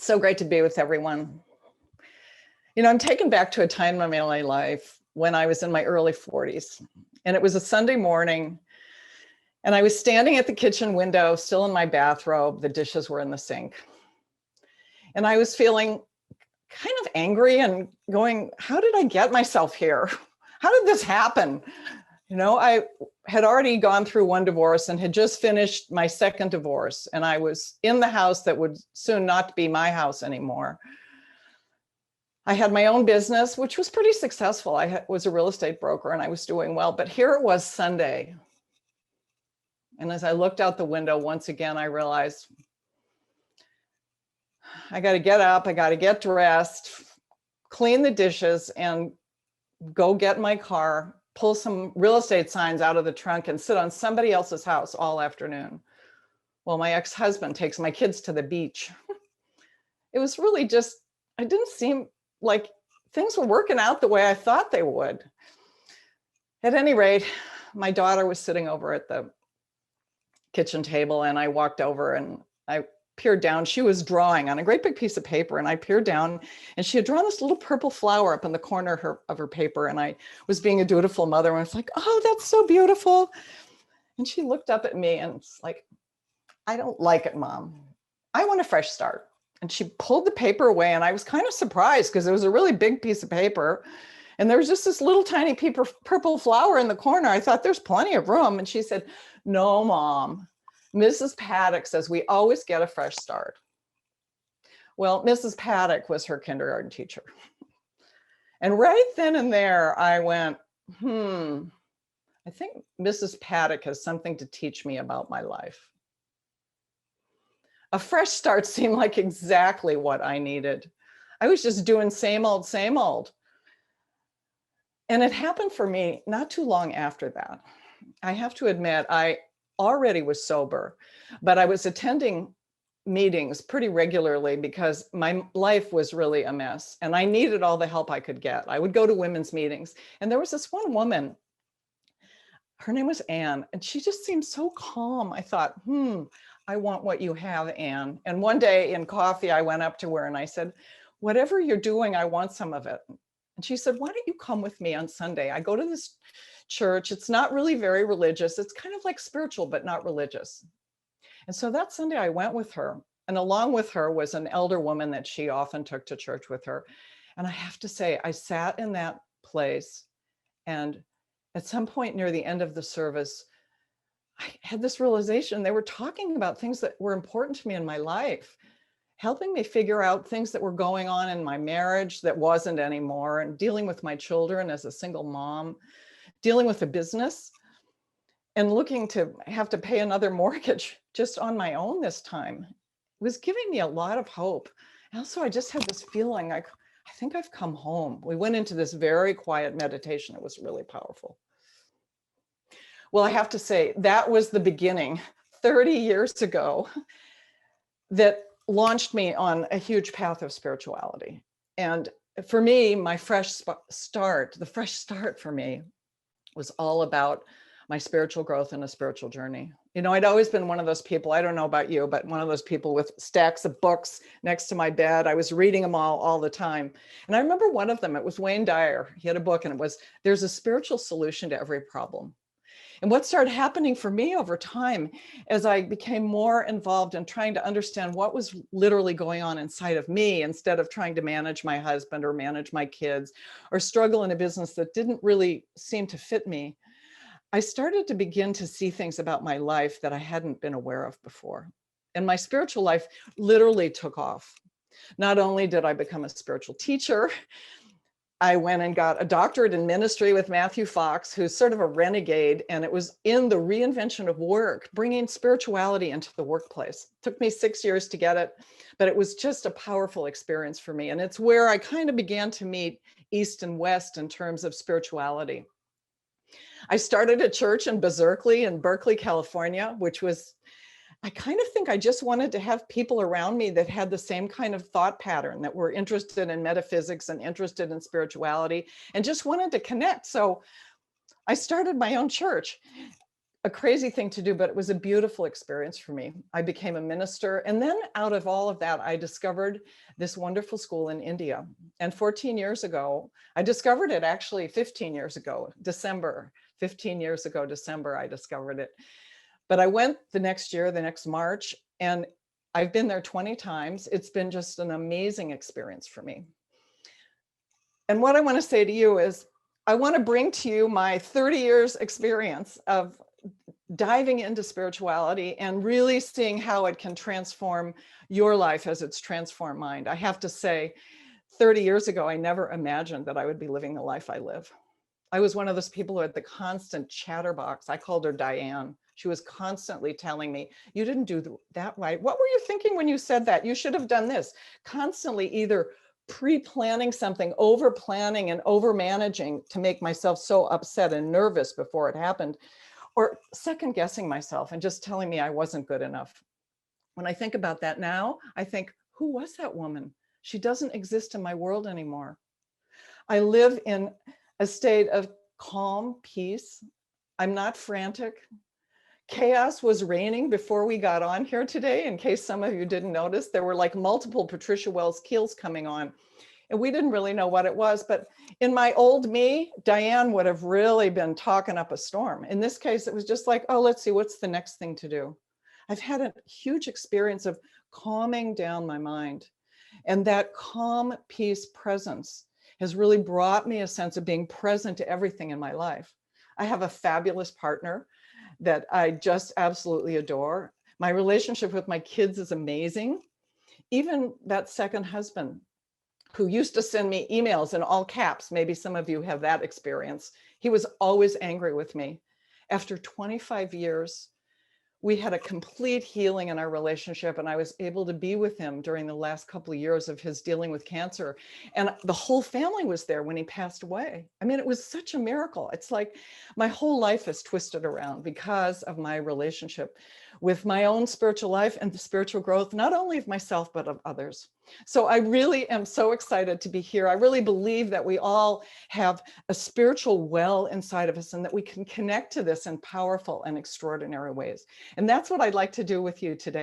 So great to be with everyone. I'm taken back to a time in my life when I was in my early 40s, and it was a Sunday morning, and I was standing at the kitchen window, still in my bathrobe. The dishes were in the sink. And I was feeling kind of angry and going, how did I get myself here? How did this happen? I had already gone through one divorce and had just finished my second divorce. And I was in the house that would soon not be my house anymore. I had my own business, which was pretty successful. I was a real estate broker and I was doing well, but here it was Sunday. And as I looked out the window, once again, I realized I got to get up, I got to get dressed, clean the dishes, and go get my car, pull some real estate signs out of the trunk and sit on somebody else's house all afternoon while my ex-husband takes my kids to the beach. It was really just, it didn't seem like things were working out the way I thought they would. At any rate, my daughter was sitting over at the kitchen table, and I walked over and I peered down. She was drawing on a great big piece of paper, and I peered down, and she had drawn this little purple flower up in the corner of her paper. And I was being a dutiful mother, and I was like, oh, that's so beautiful. And she looked up at me and it's like, I don't like it, Mom. I want a fresh start. And she pulled the paper away, and I was kind of surprised because it was a really big piece of paper. And there was just this little tiny purple flower in the corner. I thought there's plenty of room. And she said, no, Mom, Mrs. Paddock says we always get a fresh start. Well, Mrs. Paddock was her kindergarten teacher. And right then and there, I went, I think Mrs. Paddock has something to teach me about my life. A fresh start seemed like exactly what I needed. I was just doing same old, same old. And it happened for me not too long after that. I have to admit, I already was sober, but I was attending meetings pretty regularly because my life was really a mess and I needed all the help I could get. I would go to women's meetings, and there was this one woman, her name was Anne, and she just seemed so calm. I thought, I want what you have, Anne. And one day in coffee, I went up to her and I said, whatever you're doing, I want some of it. And she said, why don't you come with me on Sunday? I go to this church. It's not really very religious. It's kind of like spiritual, but not religious. And so that Sunday I went with her, and along with her was an elder woman that she often took to church with her. And I have to say, I sat in that place, and at some point near the end of the service, I had this realization. They were talking about things that were important to me in my life, helping me figure out things that were going on in my marriage that wasn't anymore, and dealing with my children as a single mom, dealing with a business, and looking to have to pay another mortgage just on my own this time. It was giving me a lot of hope. And also, I just had this feeling like, I think I've come home. We went into this very quiet meditation. It was really powerful. Well, I have to say, that was the beginning 30 years ago that launched me on a huge path of spirituality. And for me, my fresh start, the fresh start for me was all about my spiritual growth and a spiritual journey. I'd always been one of those people, I don't know about you, but one of those people with stacks of books next to my bed. I was reading them all the time. And I remember one of them, it was Wayne Dyer. He had a book, and it was, there's a spiritual solution to every problem. And what started happening for me over time, as I became more involved in trying to understand what was literally going on inside of me, instead of trying to manage my husband or manage my kids or struggle in a business that didn't really seem to fit me, I started to begin to see things about my life that I hadn't been aware of before. And my spiritual life literally took off. Not only did I become a spiritual teacher, I went and got a doctorate in ministry with Matthew Fox, who's sort of a renegade, and it was in the reinvention of work, bringing spirituality into the workplace. It took me 6 years to get it, but it was just a powerful experience for me. And it's where I kind of began to meet East and West in terms of spirituality. I started a church in Berkeley, California, which was, I kind of think I just wanted to have people around me that had the same kind of thought pattern, that were interested in metaphysics and interested in spirituality and just wanted to connect. So I started my own church. a crazy thing to do, but it was a beautiful experience for me. I became a minister. And then out of all of that, I discovered this wonderful school in India. And 14 years ago, I discovered it actually 15 years ago, December, 15 years ago, December, I discovered it. But I went the next year, the next March, and I've been there 20 times. It's been just an amazing experience for me. And what I want to say to you is, I want to bring to you my 30 years experience of diving into spirituality and really seeing how it can transform your life as it's transformed mine. I have to say, 30 years ago, I never imagined that I would be living the life I live. I was one of those people who had the constant chatterbox. I called her Diane. She was constantly telling me, you didn't do that right. What were you thinking when you said that? You should have done this. Constantly either pre-planning something, over-planning and over-managing to make myself so upset and nervous before it happened, or second-guessing myself and just telling me I wasn't good enough. When I think about that now, I think, who was that woman? She doesn't exist in my world anymore. I live in a state of calm, peace. I'm not frantic. Chaos was reigning before we got on here today. In case some of you didn't notice, there were like multiple Patricia Wells Keels coming on. And we didn't really know what it was, but in my old me, Diane would have really been talking up a storm. In this case, it was just like, oh, let's see, what's the next thing to do? I've had a huge experience of calming down my mind. And that calm, peace, presence has really brought me a sense of being present to everything in my life. I have a fabulous partner that I just absolutely adore. My relationship with my kids is amazing. Even that second husband who used to send me emails in all caps, maybe some of you have that experience. He was always angry with me. After 25 years, we had a complete healing in our relationship, and I was able to be with him during the last couple of years of his dealing with cancer. And the whole family was there when he passed away. I mean, it was such a miracle. It's like my whole life is twisted around because of my relationship with my own spiritual life and the spiritual growth, not only of myself, but of others. So I really am so excited to be here. I really believe that we all have a spiritual well inside of us and that we can connect to this in powerful and extraordinary ways. And that's what I'd like to do with you today.